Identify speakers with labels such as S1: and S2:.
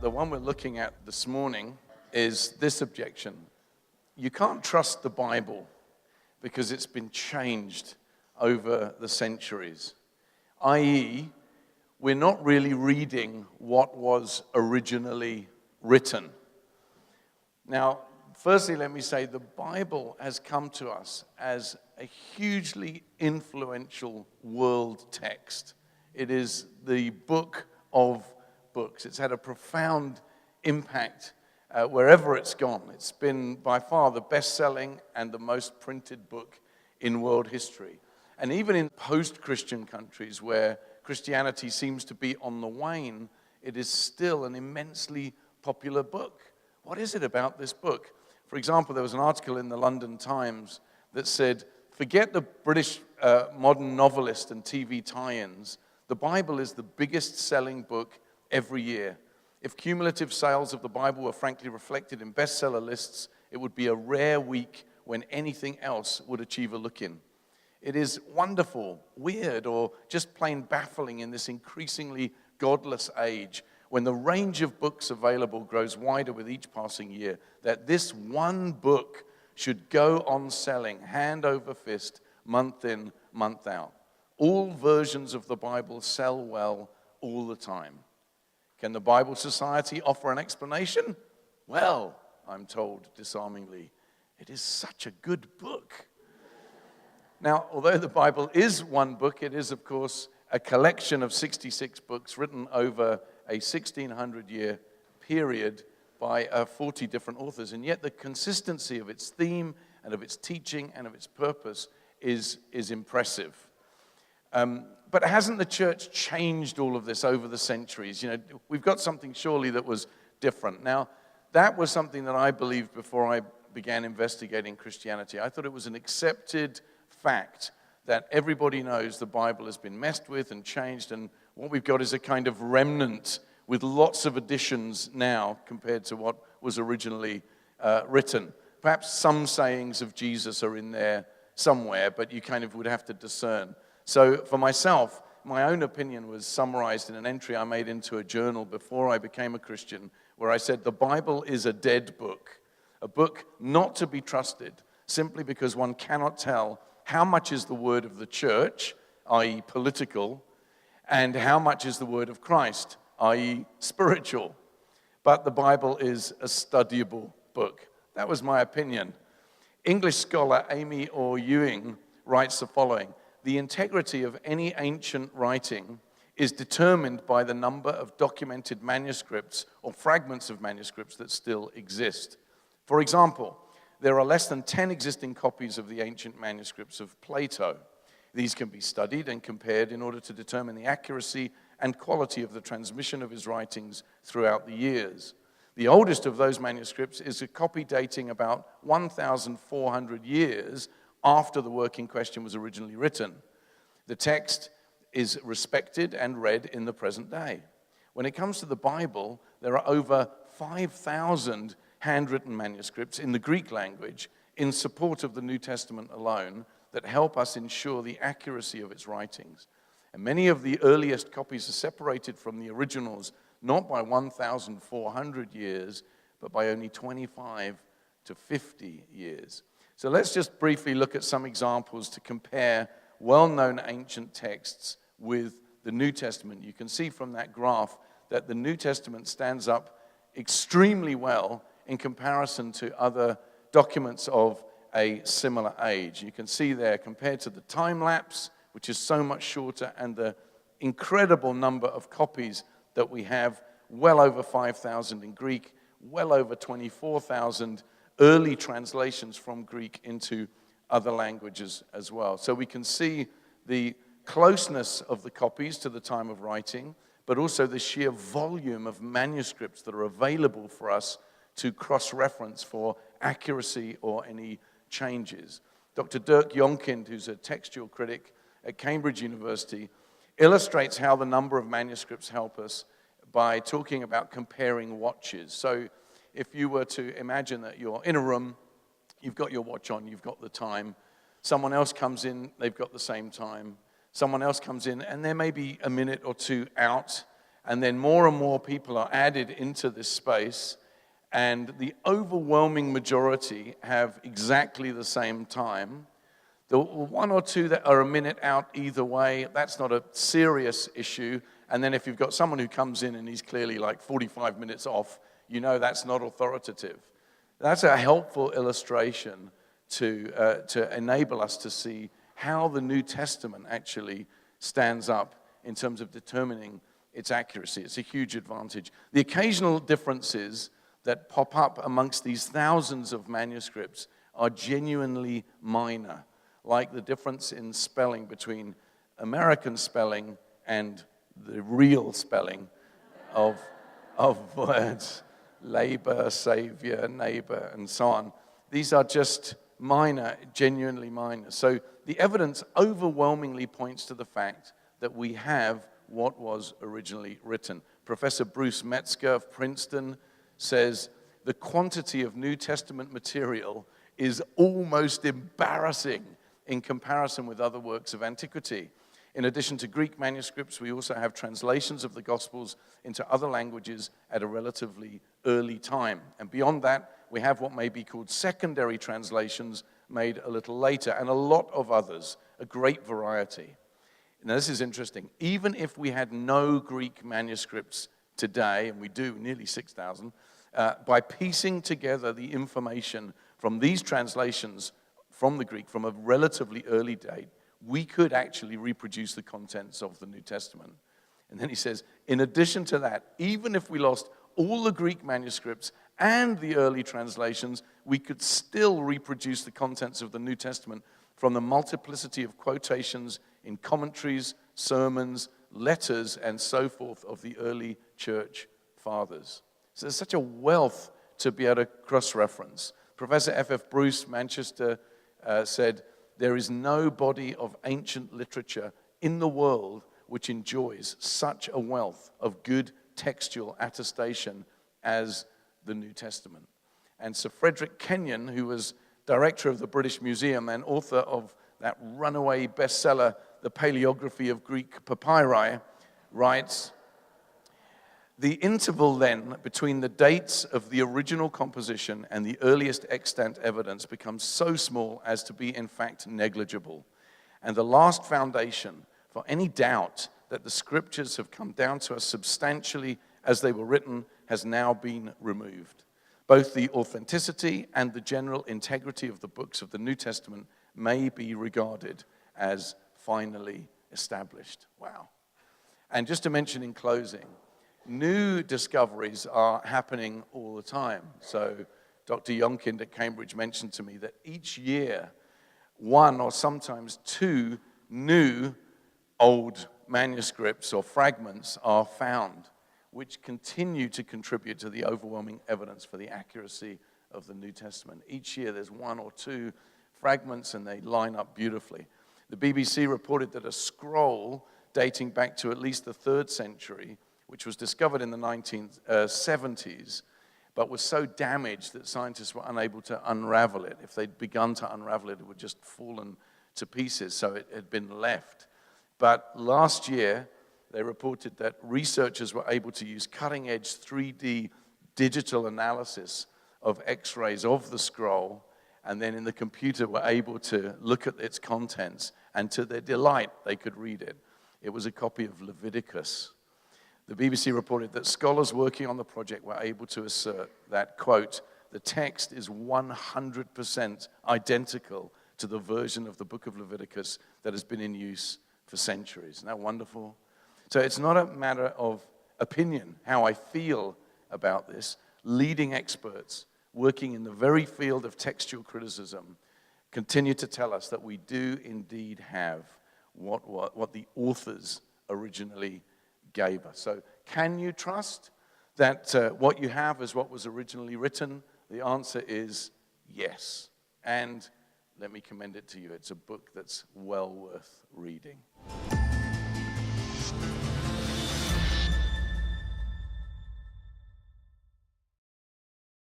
S1: the one we're looking at this morning is this objection. You can't trust the Bible because it's been changed over the centuries, i.e., we're not really reading what was originally written. Now, firstly, let me say the Bible has come to us as a hugely influential world text. It is the book of books. It's had a profound impact wherever it's gone. It's been by far the best-selling and the most printed book in world history. And even in post-Christian countries where Christianity seems to be on the wane, it is still an immensely popular book. What is it about this book? For example, there was an article in the London Times that said, forget the British modern novelist and TV tie-ins. The Bible is the biggest-selling book every year. If cumulative sales of the Bible were frankly reflected in bestseller lists, it would be a rare week when anything else would achieve a look-in. It is wonderful, weird, or just plain baffling in this increasingly godless age when the range of books available grows wider with each passing year, that this one book should go on selling hand over fist, month in, month out. All versions of the Bible sell well all the time. Can the Bible Society offer an explanation? Well, I'm told disarmingly, it is such a good book. Now, although the Bible is one book, it is, of course, a collection of 66 books written over a 1,600-year period by 40 different authors. And yet the consistency of its theme and of its teaching and of its purpose is impressive. But hasn't the church changed all of this over the centuries? You know, we've got something surely that was different. Now, that was something that I believed before I began investigating Christianity. I thought it was an accepted fact that everybody knows the Bible has been messed with and changed, and what we've got is a kind of remnant with lots of additions now compared to what was originally written. Perhaps some sayings of Jesus are in there somewhere, but you kind of would have to discern. So for myself, my own opinion was summarized in an entry I made into a journal before I became a Christian, where I said the Bible is a dead book, a book not to be trusted, simply because one cannot tell how much is the word of the church, i.e. political, and how much is the word of Christ, i.e. spiritual. But the Bible is a studyable book. That was my opinion. English scholar Amy Orr Ewing writes the following: the integrity of any ancient writing is determined by the number of documented manuscripts or fragments of manuscripts that still exist. For example, there are less than 10 existing copies of the ancient manuscripts of Plato. These can be studied and compared in order to determine the accuracy and quality of the transmission of his writings throughout the years. The oldest of those manuscripts is a copy dating about 1,400 years after the work in question was originally written. The text is respected and read in the present day. When it comes to the Bible, there are over 5,000 handwritten manuscripts in the Greek language in support of the New Testament alone that help us ensure the accuracy of its writings. And many of the earliest copies are separated from the originals not by 1,400 years, but by only 25 to 50 years. So let's just briefly look at some examples to compare well-known ancient texts with the New Testament. You can see from that graph that the New Testament stands up extremely well in comparison to other documents of a similar age. You can see there, compared to the time lapse, which is so much shorter, and the incredible number of copies that we have, well over 5,000 in Greek, well over 24,000 early translations from Greek into other languages as well. So we can see the closeness of the copies to the time of writing, but also the sheer volume of manuscripts that are available for us to cross-reference for accuracy or any changes. Dr. Dirk Jonkind, who's a textual critic at Cambridge University, illustrates how the number of manuscripts help us by talking about comparing watches. So if you were to imagine that you're in a room, you've got your watch on, you've got the time, someone else comes in, they've got the same time, someone else comes in, and there may be a minute or two out, And then more and more people are added into this space, and the overwhelming majority have exactly the same time. The one or two that are a minute out either way, that's not a serious issue. And then if you've got someone who comes in and he's clearly like 45 minutes off, you know that's not authoritative. That's a helpful illustration to enable us to see how the New Testament actually stands up in terms of determining its accuracy. It's a huge advantage. The occasional differences that pop up amongst these thousands of manuscripts are genuinely minor, like the difference in spelling between American spelling and the real spelling of words, labor, savior, neighbor, and so on. These are just minor, genuinely minor. So the evidence overwhelmingly points to the fact that we have what was originally written. Professor Bruce Metzger of Princeton says, the quantity of New Testament material is almost embarrassing in comparison with other works of antiquity. In addition to Greek manuscripts, we also have translations of the Gospels into other languages at a relatively early time. And beyond that, we have what may be called secondary translations made a little later, and a lot of others, a great variety. Now, this is interesting. Even if we had no Greek manuscripts today, and we do, nearly 6,000, by piecing together the information from these translations from the Greek from a relatively early date, we could actually reproduce the contents of the New Testament. And then he says, in addition to that, even if we lost all the Greek manuscripts and the early translations, we could still reproduce the contents of the New Testament from the multiplicity of quotations in commentaries, sermons, letters, and so forth of the early church fathers. So there's such a wealth to be able to cross-reference. Professor F.F. Bruce, Manchester, said, there is no body of ancient literature in the world which enjoys such a wealth of good textual attestation as the New Testament. And Sir Frederick Kenyon, who was director of the British Museum and author of that runaway bestseller, The Paleography of Greek Papyri, writes, the interval then between the dates of the original composition and the earliest extant evidence becomes so small as to be in fact negligible. And the last foundation for any doubt that the scriptures have come down to us substantially as they were written has now been removed. Both the authenticity and the general integrity of the books of the New Testament may be regarded as finally established. Wow. And just to mention in closing, new discoveries are happening all the time. So Dr. Yonkind at Cambridge mentioned to me that each year, one or sometimes two new old manuscripts or fragments are found, which continue to contribute to the overwhelming evidence for the accuracy of the New Testament. Each year there's one or two fragments and they line up beautifully. The BBC reported that a scroll dating back to at least the 3rd century, which was discovered in the 1970s, but was so damaged that scientists were unable to unravel it. If they'd begun to unravel it, it would just fallen to pieces, so it had been left. But last year, they reported that researchers were able to use cutting-edge 3D digital analysis of X-rays of the scroll, and then in the computer were able to look at its contents, and to their delight, they could read it. It was a copy of Leviticus. The BBC reported that scholars working on the project were able to assert that, quote, the text is 100% identical to the version of the book of Leviticus that has been in use for centuries. Isn't that wonderful? So it's not a matter of opinion, how I feel about this. Leading experts working in the very field of textual criticism continue to tell us that we do indeed have what the authors originally gave us. So can you trust that what you have is what was originally written? The answer is yes. And let me commend it to you. It's a book that's well worth reading.